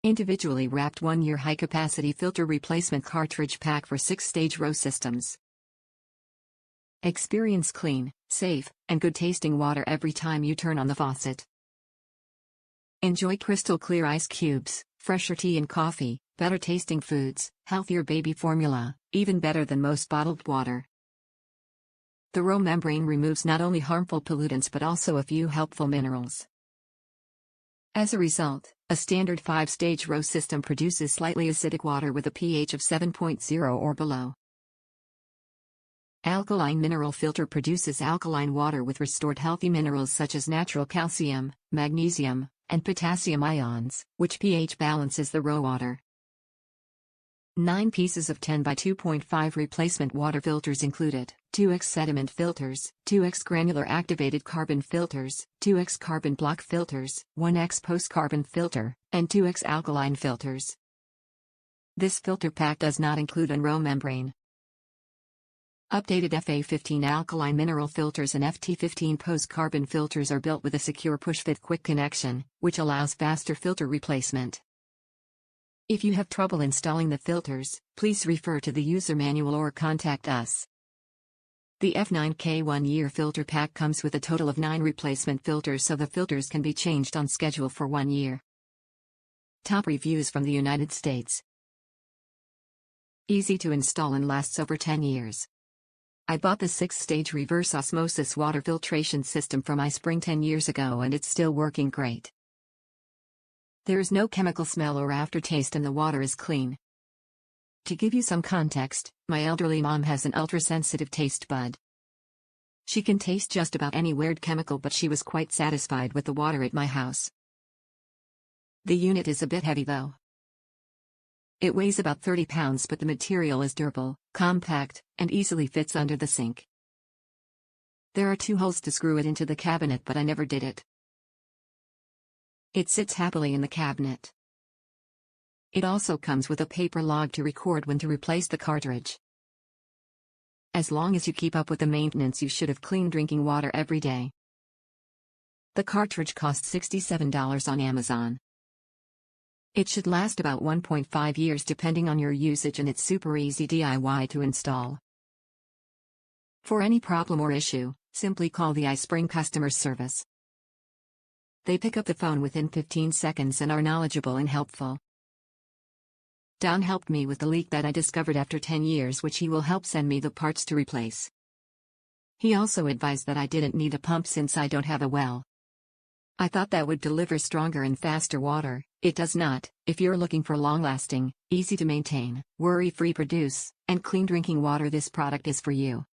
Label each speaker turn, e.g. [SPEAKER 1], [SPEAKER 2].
[SPEAKER 1] Individually wrapped 1-year high-capacity filter replacement cartridge pack for 6-stage row systems. Experience clean, safe, and good-tasting water every time you turn on the faucet. Enjoy crystal-clear ice cubes, fresher tea and coffee, better-tasting foods, healthier baby formula, even better than most bottled water. The row membrane removes not only harmful pollutants but also a few helpful minerals. As a result, a standard 5-stage row system produces slightly acidic water with a pH of 7.0 or below. Alkaline mineral filter produces alkaline water with restored healthy minerals such as natural calcium, magnesium, and potassium ions, which pH balances the row water. 9 pieces of 10 by 2.5 replacement water filters included: 2x sediment filters, 2x granular activated carbon filters, 2x carbon block filters, 1x post-carbon filter, and 2x alkaline filters. This filter pack does not include a row membrane. Updated FA15 alkaline mineral filters and FT15 post-carbon filters are built with a secure push-fit quick connection, which allows faster filter replacement. If you have trouble installing the filters, please refer to the user manual or contact us. The F9K 1-year filter pack comes with a total of 9 replacement filters, so the filters can be changed on schedule for 1 year. Top reviews from the United States. Easy to install and lasts over 10 years. I bought the 6-stage reverse osmosis water filtration system from iSpring 10 years ago and it's still working great. There is no chemical smell or aftertaste and the water is clean. To give you some context, my elderly mom has an ultra-sensitive taste bud. She can taste just about any weird chemical, but she was quite satisfied with the water at my house. The unit is a bit heavy though. It weighs about 30 pounds, but the material is durable, compact, and easily fits under the sink. There are 2 holes to screw it into the cabinet, but I never did it. It sits happily in the cabinet. It also comes with a paper log to record when to replace the cartridge. As long as you keep up with the maintenance, you should have clean drinking water every day. The cartridge costs $67 on Amazon. It should last about 1.5 years depending on your usage, and it's super easy DIY to install. For any problem or issue, simply call the iSpring customer service. They pick up the phone within 15 seconds and are knowledgeable and helpful. Don helped me with the leak that I discovered after 10 years, which he will help send me the parts to replace. He also advised that I didn't need a pump since I don't have a well. I thought that would deliver stronger and faster water. It does not. If you're looking for long-lasting, easy to maintain, worry-free produce, and clean drinking water, this product is for you.